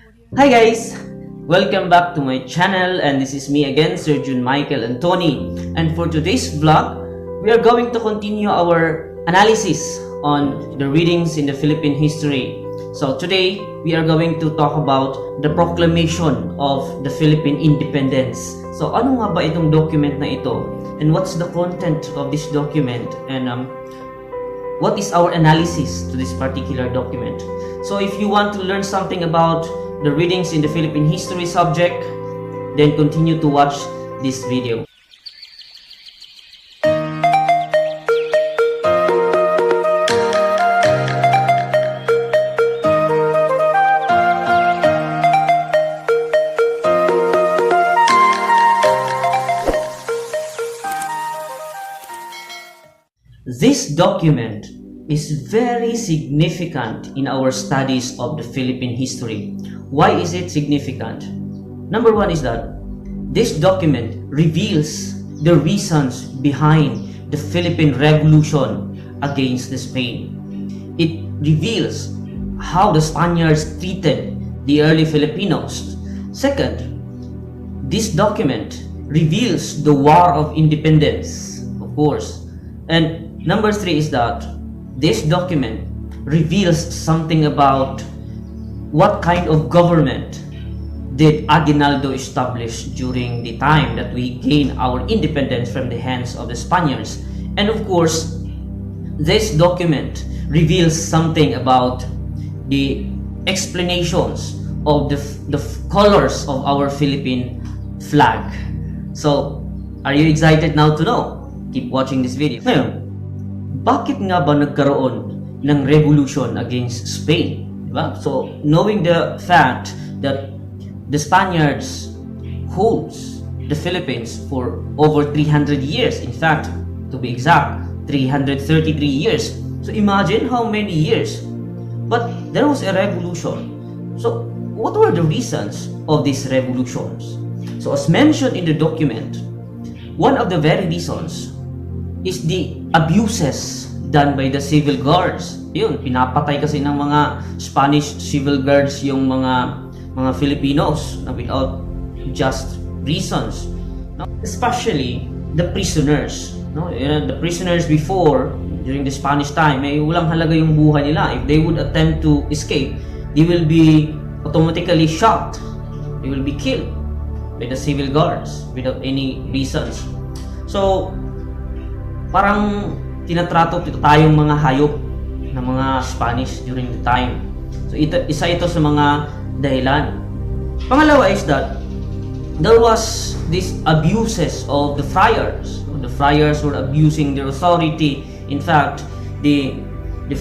Hi guys! Welcome back to my channel, and this is me again, Sir Jun Michael Antony. And for today's vlog, we are going to continue our analysis on the readings in the Philippine history. So today, we are going to talk about the Proclamation of the Philippine Independence. So ano nga ba itong document na ito? And what's the content of this document? And what is our analysis to this particular document? So if you want to learn something about the readings in the Philippine history subject, then continue to watch this video. This document is very significant in our studies of the Philippine history. Why is it significant? Number one is that this document reveals the reasons behind the Philippine Revolution against the Spain. It reveals how the Spaniards treated the early Filipinos. Second, this document reveals the War of Independence, of course. And number three is that this document reveals something about what kind of government did Aguinaldo establish during the time that we gained our independence from the hands of the Spaniards. And of course, this document reveals something about the explanations of the colors of our Philippine flag. So, are you excited now to know? Keep watching this video. Ngayon, bakit nga ba nagkaroon ng revolution against Spain? Diba? So, knowing the fact that the Spaniards holds the Philippines for over 300 years, in fact, to be exact, 333 years. So, imagine how many years. But there was a revolution. So, what were the reasons of these revolutions? So, as mentioned in the document, one of the very reasons is the abuses done by the civil guards. Yun, pinapatay kasi ng mga Spanish civil guards yung mga Filipinos without just reasons. No? Especially the prisoners. No? The prisoners before, during the Spanish time, walang halaga yung buhay nila. If they would attempt to escape, they will be automatically shot. They will be killed by the civil guards without any reasons. So, parang tinatrato tayong mga hayop ng mga Spanish during the time. So isa ito sa mga dahilan. Pangalawa is that there was these abuses of the friars. The friars were abusing their authority. In fact, the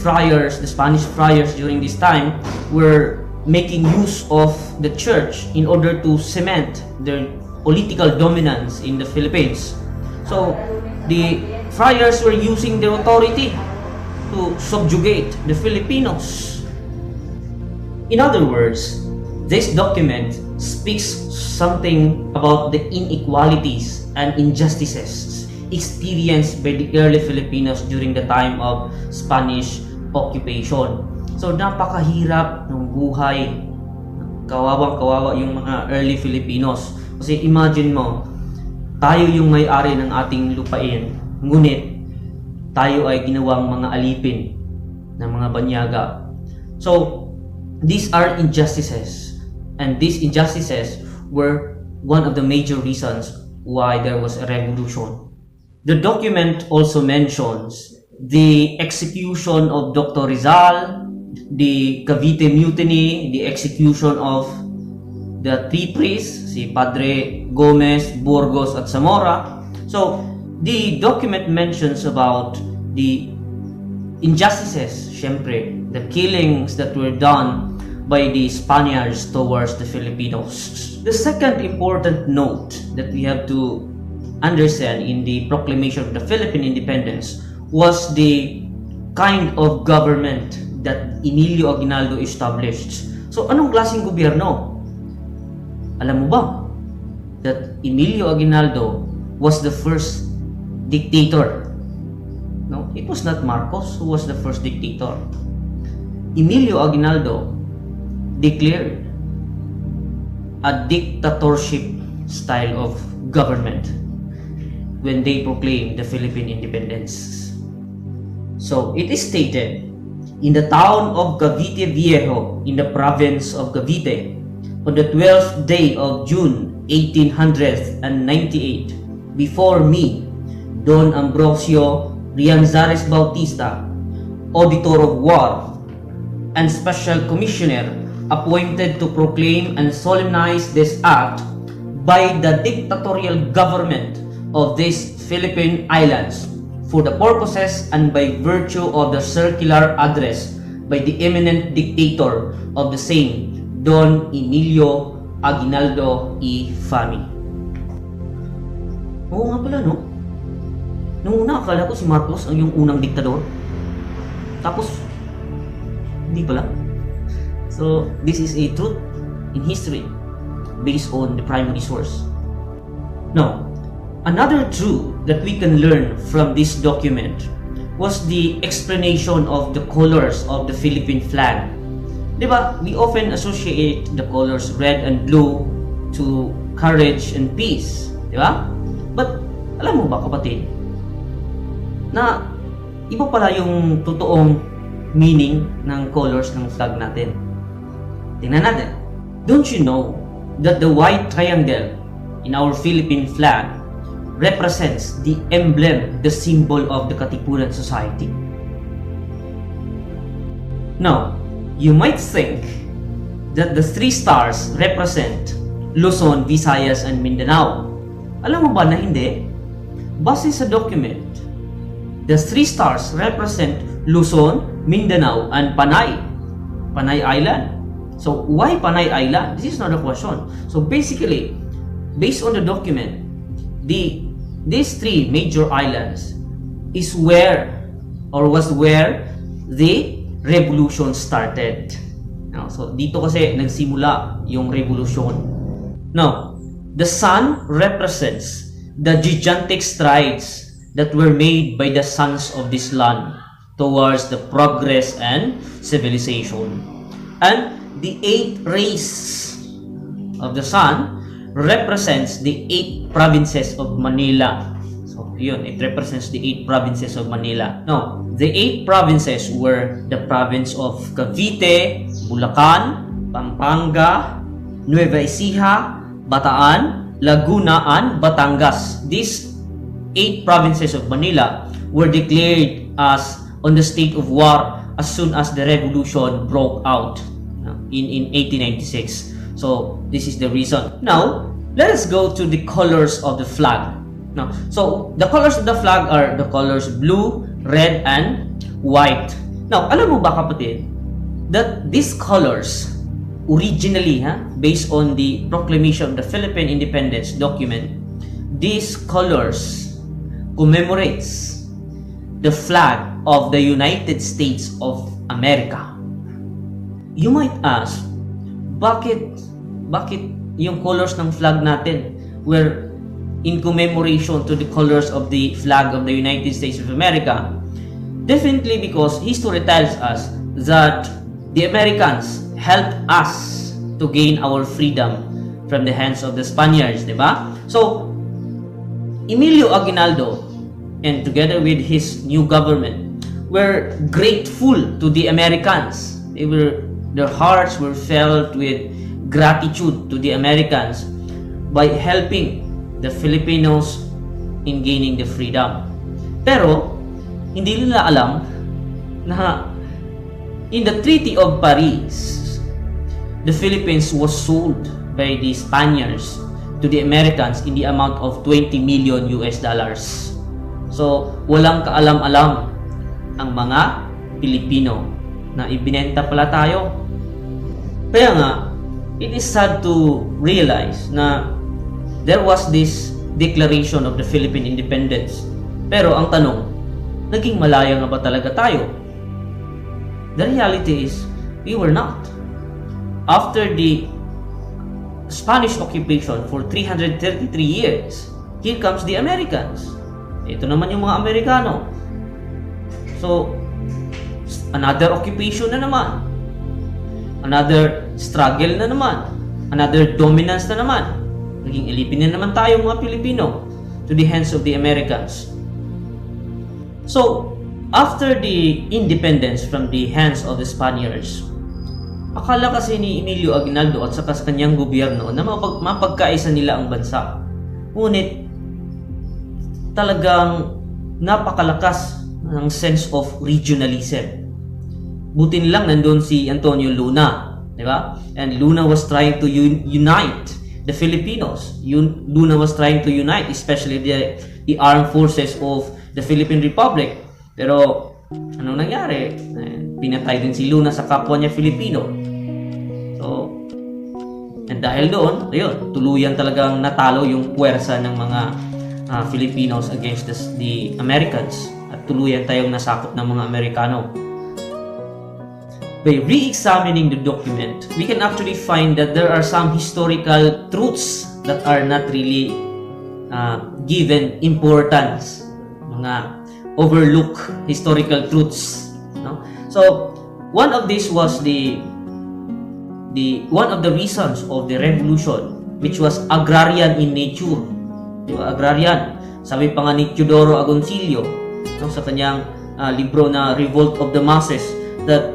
friars, the Spanish friars during this time were making use of the church in order to cement their political dominance in the Philippines. So the friars were using their authority to subjugate the Filipinos. In other words, this document speaks something about the inequalities and injustices experienced by the early Filipinos during the time of Spanish occupation. So, napakahirap ng buhay. Kawawang-kawawa yung mga early Filipinos. Kasi imagine mo, tayo yung may-ari ng ating lupain, ngunit tayo ay ginawang mga alipin ng mga banyaga. So, these are injustices, and these injustices were one of the major reasons why there was a revolution. The document also mentions the execution of Dr. Rizal, the Cavite Mutiny, the execution of the three priests, si Padre Gomez, Burgos, at Zamora. So, the document mentions about the injustices, syempre, the killings that were done by the Spaniards towards the Filipinos. The second important note that we have to understand in the Proclamation of the Philippine Independence was the kind of government that Emilio Aguinaldo established. So, anong klaseng gobyerno? Alam mo ba that Emilio Aguinaldo was the first dictator? No, it was not Marcos who was the first dictator. Emilio Aguinaldo declared a dictatorship style of government when they proclaimed the Philippine Independence. So it is stated in the town of Cavite Viejo in the province of Cavite on the 12th day of June 1898, before me, Don Ambrosio Rianzares Bautista, Auditor of War and Special Commissioner appointed to proclaim and solemnize this act by the dictatorial government of these Philippine Islands for the purposes and by virtue of the circular address by the eminent dictator of the same, Don Emilio Aguinaldo E. Fami. Oo nga pala, no? Nung una, akala ko si Marcos ang yung unang diktador. Tapos, hindi pala. So, this is a truth in history based on the primary source. Now, another truth that we can learn from this document was the explanation of the colors of the Philippine flag. Diba? We often associate the colors red and blue to courage and peace. Diba? But, alam mo ba kapatid, na iba pala yung totoong meaning ng colors ng flag natin. Tingnan natin. Don't you know that the white triangle in our Philippine flag represents the emblem, the symbol of the Katipunan society? Now, you might think that the three stars represent Luzon, Visayas, and Mindanao. Alam mo ba na hindi? Base sa document, the three stars represent Luzon, Mindanao, and Panay Island. So, why Panay Island? This is not a question. So, basically, based on the document, these three major islands is where was where the revolution started. Now, so, dito kasi nagsimula yung revolution. Now, the sun represents the gigantic strides that were made by the sons of this land towards the progress and civilization. And the 8 rays of the sun represents the 8 provinces of Manila. So, yun, it represents the 8 provinces of Manila. Now, the 8 provinces were the province of Cavite, Bulacan, Pampanga, Nueva Ecija, Bataan, Laguna, and Batangas. These 8 provinces of Manila were declared as on the state of war as soon as the revolution broke out in 1896. So this is the reason. Now, let us go to the colors of the flag. Now, so the colors of the flag are the colors blue, red, and white. Now, alam mo ba kapatid, that these colors originally, based on the Proclamation of the Philippine Independence document, these colors commemorates the flag of the United States of America. You might ask, bakit yung colors ng flag natin were in commemoration to the colors of the flag of the United States of America? Definitely because history tells us that the Americans helped us to gain our freedom from the hands of the Spaniards, diba? So, Emilio Aguinaldo and together with his new government were grateful to the Americans. Their hearts were filled with gratitude to the Americans by helping the Filipinos in gaining the freedom. Pero, hindi nila alam na in the Treaty of Paris, the Philippines was sold by the Spaniards to the Americans in the amount of $20 million. So, walang kaalam-alam ang mga Pilipino na ibinenta pala tayo. Kaya nga, it is sad to realize na there was this declaration of the Philippine Independence. Pero ang tanong, naging malaya nga ba talaga tayo? The reality is, we were not. After the Spanish occupation for 333 years, here comes the Americans. Ito naman yung mga Amerikano. So, another occupation na naman. Another struggle na naman. another dominance na naman. Naging ilipin na naman tayo mga Pilipino to the hands of the Americans. So, after the independence from the hands of the Spaniards, akala kasi ni Emilio Aguinaldo at sa kanyang gobyerno na mapagkaisa nila ang bansa. Ngunit, talagang napakalakas ng sense of regionalism. Buti nilang nandun si Antonio Luna, di ba? And Luna was trying to unite the Filipinos. Luna was trying to unite, especially the armed forces of the Philippine Republic. Pero, anong nangyari? Pinatay din si Luna sa kapwa niya Filipino. So, and dahil doon, ayun, tuluyan talagang natalo yung puwersa ng mga Filipinos against the Americans. At tuluyan tayong nasakop ng mga Amerikano. By re-examining the document, we can actually find that there are some historical truths that are not really given importance. Mga overlook historical truths. No? So, one of this was one of the reasons of the revolution, which was agrarian in nature. Diba? Agrarian. Sabi pa nga ni Teodoro Agoncillo, no, sa kanyang libro na Revolt of the Masses, that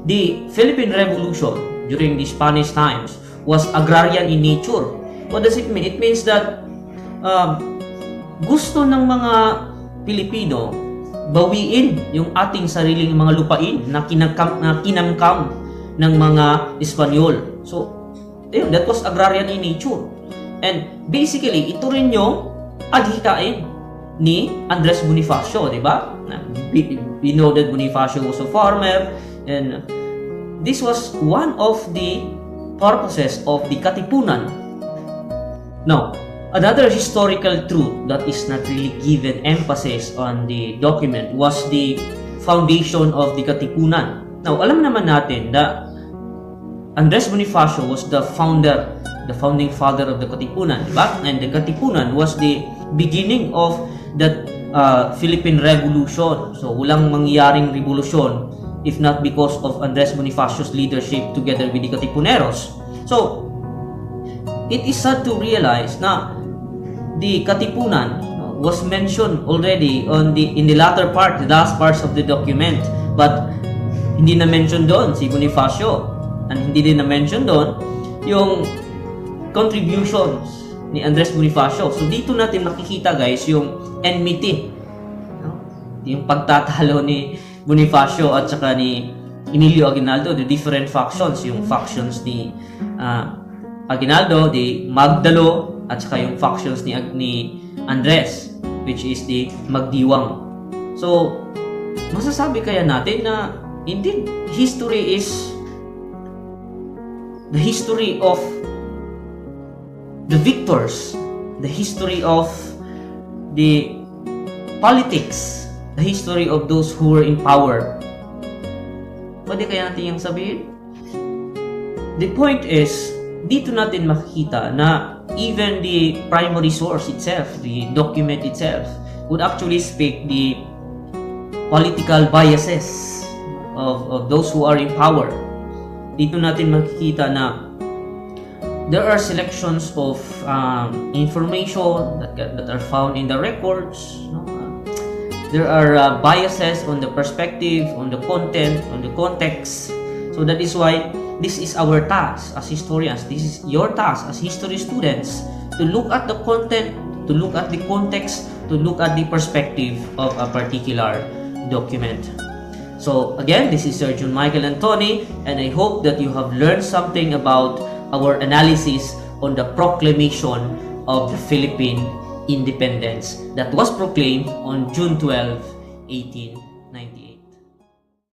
the Philippine Revolution during the Spanish times was agrarian in nature. What does it mean? It means that gusto ng mga Pilipino bawiin yung ating sariling mga lupain na kinamkam ng mga Espanyol. So, ayun, that was agrarian in nature. And basically, ito rin yung adhikain ni Andres Bonifacio, di ba? We know that Bonifacio was a farmer, and this was one of the purposes of the Katipunan. Now, another historical truth that is not really given emphasis on the document was the foundation of the Katipunan. Now, alam naman natin na Andres Bonifacio was the founding father of the Katipunan, diba? And the Katipunan was the beginning of the Philippine Revolution. So, walang mangyaring revolusyon if not because of Andres Bonifacio's leadership together with the Katipuneros. So, it is sad to realize na the Katipunan was mentioned already in the latter part, the last parts of the document, but hindi na mention doon si Bonifacio, and hindi din na mention doon yung contributions ni Andres Bonifacio. So dito natin makikita guys yung enmity, no? Yung pagtatalo ni Bonifacio at saka ni Emilio Aguinaldo, the different factions, yung factions ni Aguinaldo, the Magdalo, at saka yung factions ni Andres, which is the Magdiwang. So, masasabi kaya natin na indeed, history is the history of the victors, the history of the politics, the history of those who were in power. Pwede kaya natin yung sabihin? The point is, dito natin makikita na even the primary source itself, the document itself, would actually speak the political biases of those who are in power. Dito natin makikita na there are selections of information that are found in the records. No? There are biases on the perspective, on the content, on the context. So that is why this is our task as historians. This is your task as history students to look at the content, to look at the context, to look at the perspective of a particular document. So again, this is Sir John Michael Antony, and I hope that you have learned something about our analysis on the Proclamation of the Philippine Independence that was proclaimed on June 12, 18